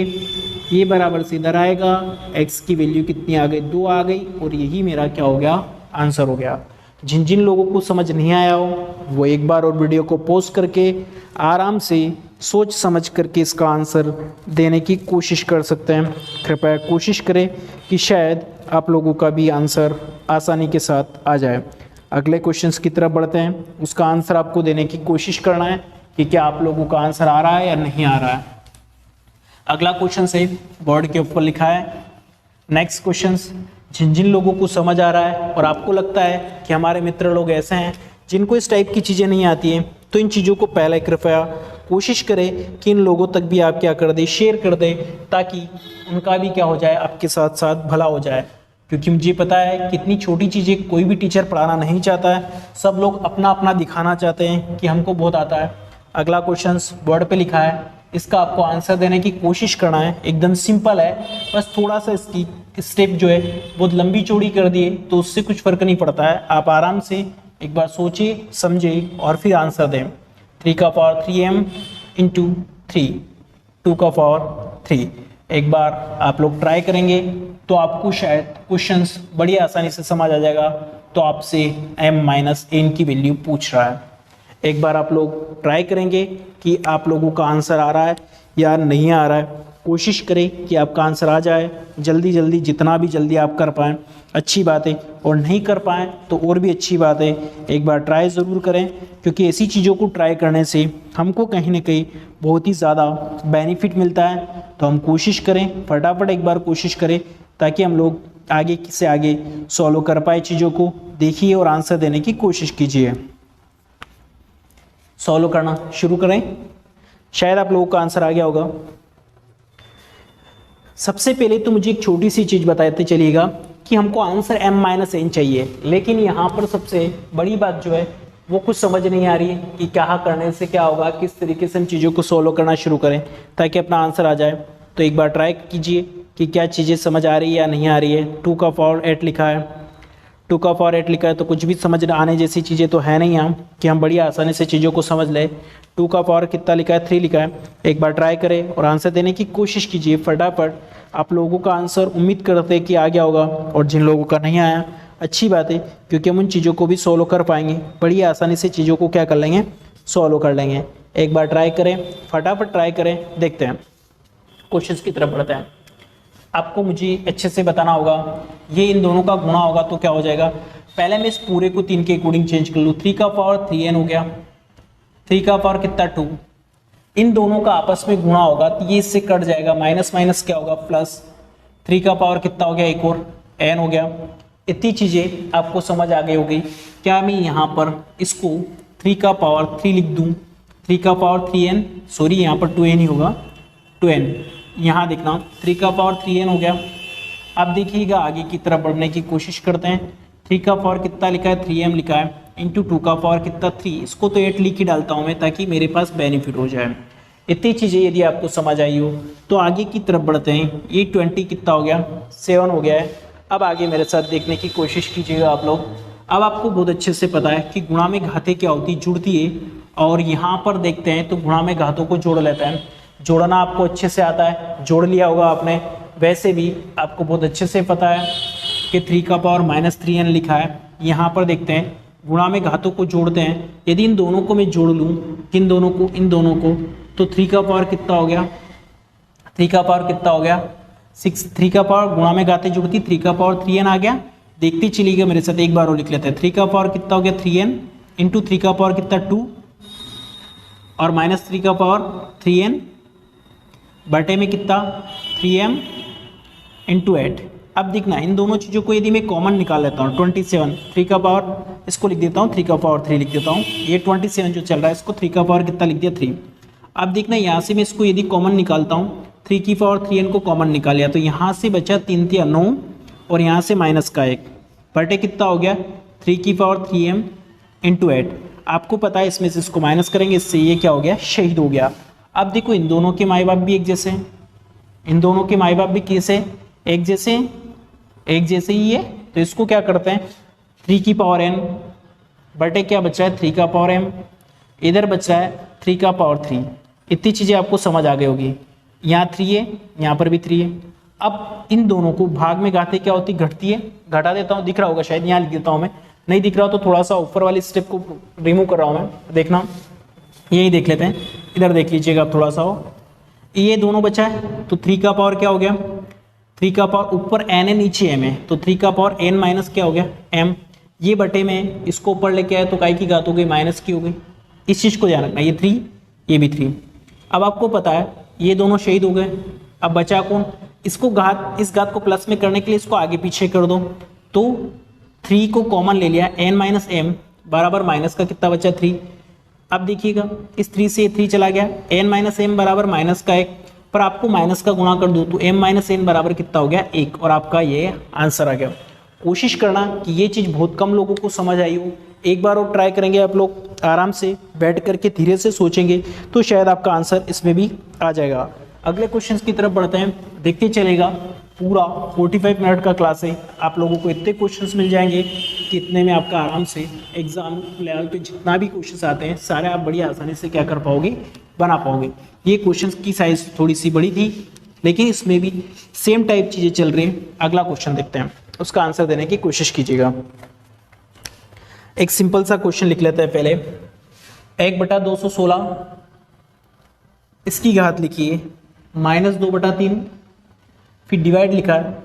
ये बराबर से इधर आएगा, x की वैल्यू कितनी आ गई 2 आ गई, और यही मेरा क्या हो गया आंसर हो गया। जिन जिन लोगों को समझ नहीं आया हो वो एक बार और वीडियो को पॉज करके आराम से सोच समझ करके इसका आंसर देने की कोशिश कर सकते हैं। कृपया कोशिश करें कि शायद आप लोगों का भी आंसर आसानी के साथ आ जाए। अगले क्वेश्चंस की तरफ बढ़ते हैं, उसका आंसर आपको देने की कोशिश करना है कि क्या आप लोगों का आंसर आ रहा है या नहीं आ रहा है। अगला क्वेश्चन से बोर्ड के ऊपर लिखा है, नेक्स्ट क्वेश्चन, जिन जिन लोगों को समझ आ रहा है और आपको लगता है कि हमारे मित्र लोग ऐसे हैं जिनको इस टाइप की चीज़ें नहीं आती हैं, तो इन चीज़ों को पहले कृपया कोशिश करें कि इन लोगों तक भी आप क्या कर दें, शेयर कर दें, ताकि उनका भी क्या हो जाए, आपके साथ साथ भला हो जाए। क्योंकि मुझे पता है कितनी छोटी चीज़ें कोई भी टीचर पढ़ाना नहीं चाहता है, सब लोग अपना अपना दिखाना चाहते हैं कि हमको बहुत आता है। अगला क्वेश्चन बोर्ड पे लिखा है, इसका आपको आंसर देने की कोशिश करना है। एकदम सिंपल है, बस थोड़ा सा इसकी स्टेप जो है बहुत लंबी चौड़ी कर दिए तो उससे कुछ फर्क नहीं पड़ता है। आप आराम से एक बार सोचिए समझिए और फिर आंसर दें। 3 का पावर 3m इंटू 3, 2 का पावर 3। एक बार आप लोग ट्राई करेंगे तो आपको शायद क्वेश्चंस बड़ी आसानी से समझ आ जाएगा। तो आपसे m-n की वैल्यू पूछ रहा है। एक बार आप लोग ट्राई करेंगे कि आप लोगों का आंसर आ रहा है या नहीं आ रहा है। कोशिश करें कि आपका आंसर आ जाए जल्दी जल्दी, जितना भी जल्दी आप कर पाएँ अच्छी बात है, और नहीं कर पाएँ तो और भी अच्छी बात है। एक बार ट्राई ज़रूर करें, क्योंकि ऐसी चीज़ों को ट्राई करने से हमको कहीं ना कहीं बहुत ही ज़्यादा बेनिफिट मिलता है। तो हम कोशिश करें, फटाफट एक बार कोशिश करें, ताकि हम लोग आगे से आगे सॉल्व कर पाए चीज़ों को। देखिए और आंसर देने की कोशिश कीजिए। सॉल्व करना शुरू करें। शायद आप लोगों का आंसर आ गया होगा। सबसे पहले तो मुझे एक छोटी सी चीज़ बताते चलिएगा कि हमको आंसर m-n चाहिए, लेकिन यहाँ पर सबसे बड़ी बात जो है वो कुछ समझ नहीं आ रही है कि क्या करने से क्या होगा, किस तरीके से हम चीज़ों को सॉल्व करना शुरू करें ताकि अपना आंसर आ जाए। तो एक बार ट्राई कीजिए कि क्या चीज़ें समझ आ रही है या नहीं आ रही है। 2 का पावर 8 लिखा है, 2 का पावर 8 लिखा है, तो कुछ भी समझ आने जैसी चीज़ें तो है नहीं यहाँ कि हम बड़ी आसानी से चीज़ों को समझ लें। 2 का पावर कितना लिखा है, 3 लिखा है। एक बार ट्राई करें और आंसर देने की कोशिश कीजिए फटाफट। आप लोगों का आंसर उम्मीद करते हैं कि आ गया होगा, और जिन लोगों का नहीं आया अच्छी बात है, क्योंकि हम उन चीज़ों को भी सॉल्व कर पाएंगे। बड़ी आसानी से चीज़ों को क्या कर लेंगे, सॉल्व कर लेंगे। एक बार ट्राई करें, फटाफट ट्राई करें। देखते हैं क्वेश्चन की तरफ बढ़ते हैं। आपको मुझे अच्छे से बताना होगा, ये इन दोनों का गुणा होगा तो क्या हो जाएगा। पहले मैं इस पूरे को 3 के अकॉर्डिंग चेंज कर लूँ। 3 का पावर 3n हो गया, 3 का पावर कितना 2, इन दोनों का आपस में गुणा होगा तो ये इससे कट जाएगा, माइनस माइनस क्या होगा प्लस। 3 का पावर कितना हो गया, एक और n हो गया। इतनी चीज़ें आपको समझ आ गई होगी। क्या मैं यहाँ पर इसको 3 का पावर 3 लिख दूँ, 3 का पावर 3n, सॉरी यहाँ पर 2n ही होगा, 2n। यहाँ देखना 3 का पावर 3n हो गया। अब देखिएगा आगे की तरफ बढ़ने की कोशिश करते हैं। 3 का पावर कितना लिखा है, 3m लिखा है, इंटू 2 का पावर कितना 3, इसको तो 8 लिख ही डालता हूँ मैं ताकि मेरे पास बेनिफिट हो जाए। इतनी चीज़ें यदि आपको समझ आई हो तो आगे की तरफ बढ़ते हैं। ये 20 कितना हो गया, 7 हो गया है। अब आगे मेरे साथ देखने की कोशिश कीजिएगा आप लोग। अब आपको बहुत अच्छे से पता है कि गुणा में घातें क्या होती, जुड़ती है। और यहाँ पर देखते हैं तो गुणा में घातों को जोड़ लेते हैं। जोड़ना आपको अच्छे से आता है, जोड़ लिया होगा आपने। वैसे भी आपको बहुत अच्छे से पता है कि 3 का पावर -3n लिखा है। यहाँ पर देखते हैं गुणा में घातों को जोड़ते हैं। यदि इन दोनों को मैं जोड़ लूँ, किन दोनों को, इन दोनों को, तो 3 का पावर कितना हो गया, 3 का पावर कितना हो गया 6। 3 का पावर गुणा में घातें जुड़ती, 3 का पावर 3n आ गया। देखते चलिएगा मेरे साथ, एक बार और लिख लेते हैं। 3 का पावर कितना हो गया 3n, इंटू 3 का पावर कितना 2, और -3 का पावर 3n बटे में कितना 3m इंटू 8। अब देखना इन दोनों चीज़ों को यदि मैं कॉमन निकाल लेता हूँ, 27, 3 का पावर इसको लिख देता हूँ, 3 का पावर 3 लिख देता हूँ। ये 27 जो चल रहा है इसको 3 का पावर कितना लिख दिया 3। अब देखना यहाँ से मैं इसको यदि कॉमन निकालता हूँ, 3 की पावर 3n को कॉमन निकाल लिया तो यहाँ से बचा 3 3 9, और यहाँ से माइनस का 1 बटे कितना हो गया 3 की पावर 3m इंटू 8। आपको पता है इसमें से इसको माइनस करेंगे, इससे ये क्या हो गया, शहीद हो गया। अब देखो इन दोनों के माई बाप भी एक जैसे हैं, इन दोनों के माई बाप भी कैसे एक जैसे एक जैसे ही है, तो इसको क्या करते हैं 3 की पावर n बटे क्या बचा है 3 का पावर m, इधर बच रहा है 3 का पावर 3। इतनी चीजें आपको समझ आ गई होगी। यहाँ 3 है, यहाँ पर भी 3 है। अब इन दोनों को भाग में घाते क्या होती, घटती है। घटा देता हूँ, दिख रहा होगा शायद, यहाँ लिख देता हूँ मैं, नहीं दिख रहा तो थोड़ा सा ऊपर वाली स्टेप को रिमूव कर रहा हूँ मैं, देखना यही देख लेते हैं, इधर देख लीजिएगा आप थोड़ा सा हो। ये दोनों बचा है तो 3 का पावर क्या हो गया, 3 का पावर ऊपर n है नीचे m है, तो 3 का पावर n माइनस क्या हो गया m। ये बटे में इसको ऊपर लेके आए तो काय की घात हो गई, माइनस की हो गई। इस चीज को ध्यान रखना, ये 3 ये भी 3। अब आपको पता है ये दोनों शहीद हो गए। अब बचा कौन, इसको घात, इस घात को प्लस में करने के लिए इसको आगे पीछे कर दो, तो 3 को कॉमन ले लिया, n माइनस m बराबर माइनस का कितना बचा 3। अब देखिएगा इस 3 से 3 चला गया, n माइनस m बराबर माइनस का 1, पर आपको माइनस का गुणा कर दो तो m माइनस n बराबर कितना हो गया 1, और आपका ये आंसर आ गया। कोशिश करना कि ये चीज़ बहुत कम लोगों को समझ आई हो, एक बार और ट्राई करेंगे आप लोग आराम से बैठ करके धीरे से सोचेंगे तो शायद आपका आंसर इसमें भी आ जाएगा। अगले क्वेश्चन की तरफ बढ़ते हैं, देखते चलेगा। पूरा 45 मिनट का क्लास है, आप लोगों को इतने क्वेश्चंस मिल जाएंगे कि इतने में आपका आराम से एग्जाम लेवल पे जितना भी क्वेश्चंस आते हैं सारे आप बड़ी आसानी से क्या कर पाओगे, बना पाओगे। ये क्वेश्चंस की साइज थोड़ी सी बड़ी थी लेकिन इसमें भी सेम टाइप चीज़ें चल रही हैं। अगला क्वेश्चन देखते हैं, उसका आंसर देने की कोशिश कीजिएगा। एक सिंपल सा क्वेश्चन लिख लेते हैं पहले। 1/216 इसकी घात लिखिए -2/3, फिर डिवाइड लिखा है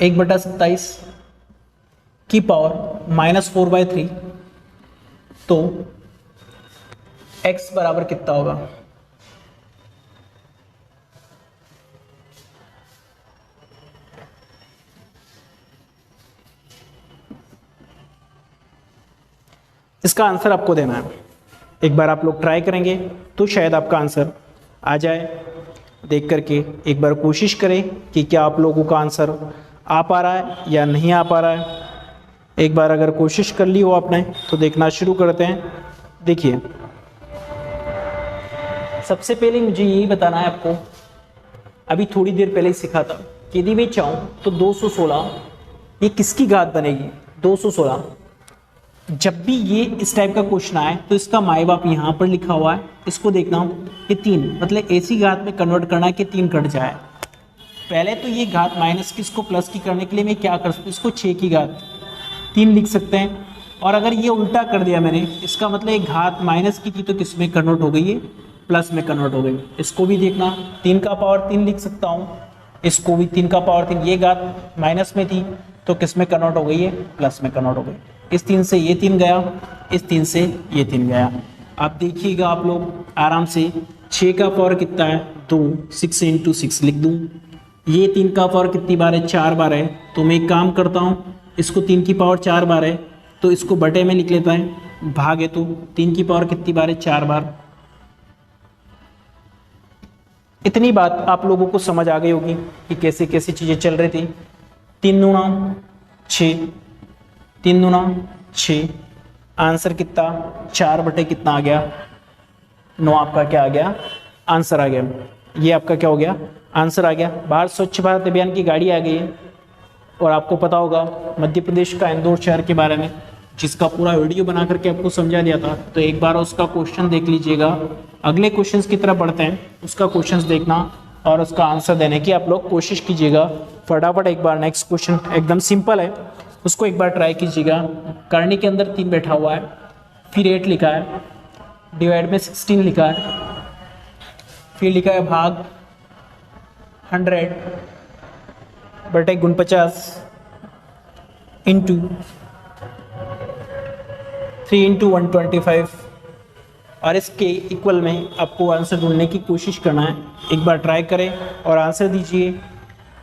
1/27 की पावर -4/3, तो x बराबर कितना होगा। इसका आंसर आपको देना है। एक बार आप लोग ट्राई करेंगे तो शायद आपका आंसर आ जाए। देख करके एक बार कोशिश करें कि क्या आप लोगों का आंसर आ पा रहा है या नहीं आ पा रहा है। एक बार अगर कोशिश कर ली हो आपने तो देखना शुरू करते हैं। देखिए सबसे पहले मुझे यही बताना है आपको, अभी थोड़ी देर पहले ही सीखा था कि यदि मैं चाहूँ तो 216 ये किसकी घात बनेगी 216। जब भी ये इस टाइप का क्वेश्चन आए तो इसका माई बाप यहाँ पर लिखा हुआ है, इसको देखना हो कि 3 मतलब ऐसी घात में कन्वर्ट करना है कि 3 कट जाए। पहले तो ये घात माइनस की इसको प्लस की करने के लिए मैं क्या कर सकता हूँ, इसको 6 की घात 3 लिख सकते हैं। और अगर ये उल्टा कर दिया मैंने, इसका मतलब एक घात माइनस की थी तो किस में कन्वर्ट हो गई है, प्लस में कन्वर्ट हो गई। इसको भी देखना 3 का पावर 3 लिख सकता हूँ, इसको भी 3 का पावर 3। ये घात माइनस में थी तो किस में कन्वर्ट हो गई है, प्लस में कन्वर्ट हो गई। इस 3 से ये 3 गया, इस 3 से ये 3 गया। आप देखिएगा आप लोग आराम से 6 का पावर कितना है 2, 6 × 6 लिख दूँ। ये 3 का पावर कितनी बार है 4 बार है, तो मैं एक काम करता हूँ, इसको 3 की पावर 4 बार है तो इसको बटे में लिख लेता है, भाग है तो 3 की पावर कितनी बार है 4 बार। इतनी बात आप लोगों को समझ आ गई होगी कि कैसे कैसे चीज़ें चल रही थी। 3 दूना 6, 3 दूना 6, आंसर कितना 4 बटे कितना आ गया 9। आपका क्या आ गया, आंसर आ गया। ये आपका क्या हो गया, आंसर आ गया। बाहर स्वच्छ भारत अभियान की गाड़ी आ गई है और आपको पता होगा मध्य प्रदेश का इंदौर शहर के बारे में, जिसका पूरा वीडियो बना करके आपको समझा दिया था। तो एक बार उसका क्वेश्चन देख लीजिएगा। अगले क्वेश्चंस की तरफ बढ़ते हैं, उसका क्वेश्चंस देखना और उसका आंसर देने की आप लोग कोशिश कीजिएगा फटाफट। एक बार नेक्स्ट क्वेश्चन एकदम सिंपल है, उसको एक बार ट्राई कीजिएगा। करनी के अंदर 3 बैठा हुआ है, फिर 8 लिखा है, डिवाइड में 16 लिखा है, फिर लिखा है भाग 100 बटे 49 इंटू 3 × 125 और इसके इक्वल में आपको आंसर ढूंढने की कोशिश करना है। एक बार ट्राई करें और आंसर दीजिए।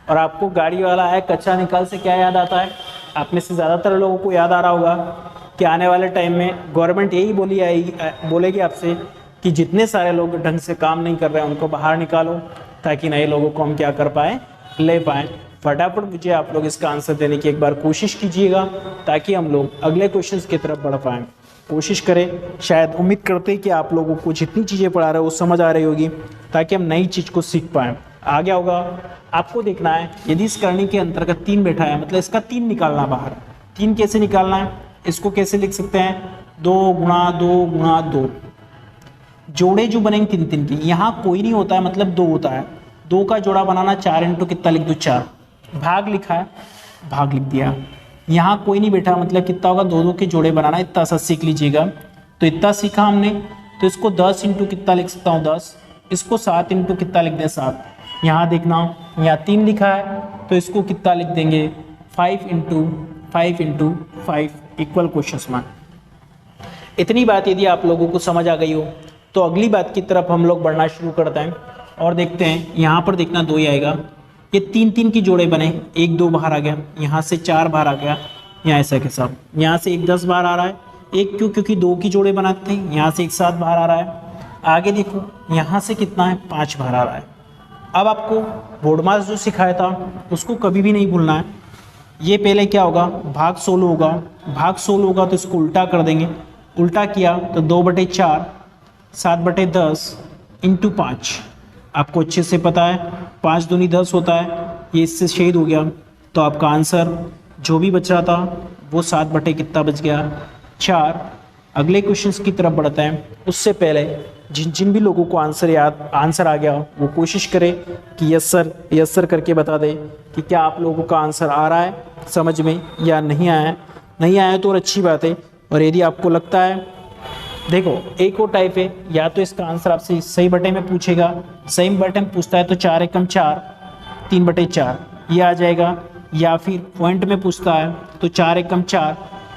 और आपको गाड़ी वाला है कच्चा निकाल से क्या याद आता है, आप में से ज़्यादातर लोगों को याद आ रहा होगा कि आने वाले टाइम में गवर्नमेंट यही बोलेगी आपसे कि जितने सारे लोग ढंग से काम नहीं कर रहे हैं उनको बाहर निकालो, ताकि नए लोगों को हम क्या कर पाएँ, ले पाएँ। फटाफट मुझे आप लोग इसका आंसर देने की एक बार कोशिश कीजिएगा ताकि हम लोग अगले क्वेश्चंस की तरफ बढ़ पाएँ। कोशिश करें, शायद उम्मीद करते कि आप लोगों को जितनी चीज़ें पढ़ा रहे हो वो समझ आ रही होगी, ताकि हम नई चीज़ को सीख पाएँ। आ गया होगा। आपको देखना है यदि इस करनी के अंतर्गत 3 बैठा है, मतलब इसका 3 निकालना बाहर। 3 कैसे निकालना है, इसको कैसे लिख सकते हैं, 2 गुणा 2 गुणा 2। जोड़े जो बनेंगे 3-3 के, यहाँ कोई नहीं होता है मतलब 2 होता है। 2 का जोड़ा बनाना 4 इंटू कितना लिख दूँ 4। भाग लिखा है, भाग लिख दिया। यहाँ कोई नहीं बैठा मतलब कितना होगा, 2-2 के जोड़े बनाना, इतना सा सीख लीजिएगा। तो इतना सीखा हमने, तो इसको 10 इंटू कितना लिख सकता हूँ 10, इसको 7 इंटू कितना लिख दें 7। यहाँ देखना, यहाँ 3 लिखा है तो इसको कितना लिख देंगे 5 इंटू 5 इक्वल क्वेश्चन मार्क। इतनी बात यदि आप लोगों को समझ आ गई हो तो अगली बात की तरफ हम लोग बढ़ना शुरू करते हैं और देखते हैं। यहाँ पर देखना 2 ही आएगा, ये 3-3 की जोड़े बने, 1-2 बाहर आ गया, यहाँ से 4 बाहर आ गया, यहाँ ऐसा के साथ, यहाँ से 1-10 बाहर आ रहा है, 1 क्यों, क्योंकि 2 की जोड़े बनाते हैं, यहाँ से 1-7 बाहर आ रहा है। आगे देखो यहाँ से कितना है, 5 बाहर आ रहा है। अब आपको बोर्ड मास जो सिखाया था उसको कभी भी नहीं भूलना है। ये पहले क्या होगा, भाग 16 होगा, भाग 16 होगा तो इसको उल्टा कर देंगे, उल्टा किया तो 2/4 7/10 इंटू 5। आपको अच्छे से पता है 5 दूनी 10 होता है, ये इससे शहीद हो गया, तो आपका आंसर जो भी बच रहा था वो 7 कितना बच गया 4। अगले क्वेश्चंस की तरफ बढ़ते हैं, उससे पहले जिन भी लोगों को आंसर आ गया वो कोशिश करें कि यस सर करके बता दें कि क्या आप लोगों का आंसर आ रहा है समझ में या नहीं आया है। नहीं आया तो और अच्छी बात है, और यदि आपको लगता है, देखो एक और टाइप है, या तो इसका आंसर आपसे सही बटे में पूछेगा, सही बटे में पूछता है तो 4 एकम 4 3/4 ये आ जाएगा, या फिर पॉइंट में पूछता है तो 4 एकम 4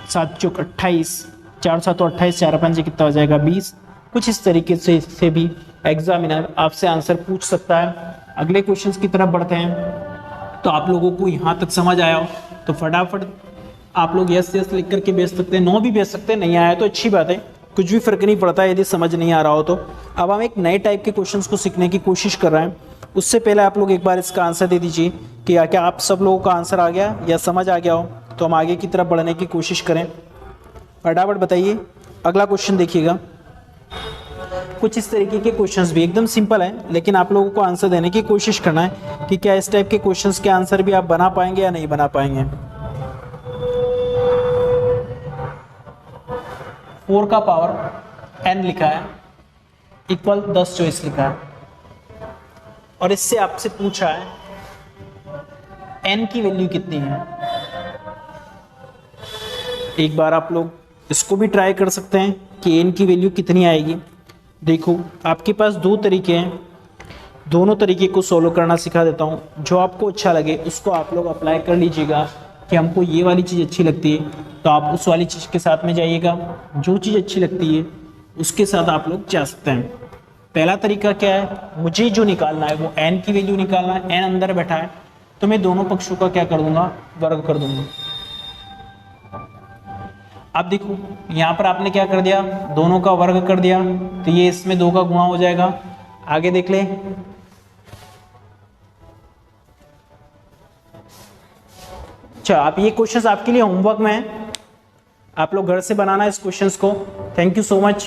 7 चौक 28 4 7 28 4 5 कितना हो जाएगा 20। कुछ इस तरीके से भी एग्जामिनर आपसे आंसर पूछ सकता है। अगले क्वेश्चंस की तरफ बढ़ते हैं। तो आप लोगों को यहाँ तक समझ आया हो तो फटाफट आप लोग यस लिख करके भेज सकते हैं, नो भी भेज सकते हैं, नहीं आया तो अच्छी बात है, कुछ भी फर्क नहीं पड़ता यदि समझ नहीं आ रहा हो तो। अब हम एक नए टाइप के क्वेश्चंस को सीखने की कोशिश कर रहे हैं, उससे पहले आप लोग एक बार इसका आंसर दे दीजिए कि क्या आप सब लोगों का आंसर आ गया या समझ आ गया हो, तो हम आगे की तरफ बढ़ने की कोशिश करें। फटाफट बताइए। अगला क्वेश्चन देखिएगा, कुछ इस तरीके के क्वेश्चंस भी एकदम सिंपल है, लेकिन आप लोगों को आंसर देने की कोशिश करना है कि क्या इस टाइप के क्वेश्चंस के आंसर भी आप बना पाएंगे या नहीं बना पाएंगे। 4 का पावर n लिखा है इक्वल 10 चॉइस लिखा है, और इससे आपसे पूछा है n की वैल्यू कितनी है। एक बार आप लोग इसको भी ट्राई कर सकते हैं कि n की वैल्यू कितनी आएगी। देखो आपके पास 2 तरीके हैं, दोनों तरीके को सोल्व करना सिखा देता हूँ, जो आपको अच्छा लगे उसको आप लोग अप्लाई कर लीजिएगा। कि हमको ये वाली चीज़ अच्छी लगती है तो आप उस वाली चीज़ के साथ में जाइएगा, जो चीज़ अच्छी लगती है उसके साथ आप लोग जा सकते हैं। पहला तरीका क्या है, मुझे जो निकालना है वो n की वैल्यू निकालना है, n अंदर बैठा है तो मैं दोनों पक्षों का क्या कर दूंगा, वर्ग कर दूंगा। अब देखो यहाँ पर आपने क्या कर दिया, दोनों का वर्ग कर दिया तो ये इसमें 2 का गुणा हो जाएगा। आगे देख ले, अच्छा आप ये क्वेश्चंस आपके लिए होमवर्क में है, आप लोग घर से बनाना इस क्वेश्चंस को। Thank you so much.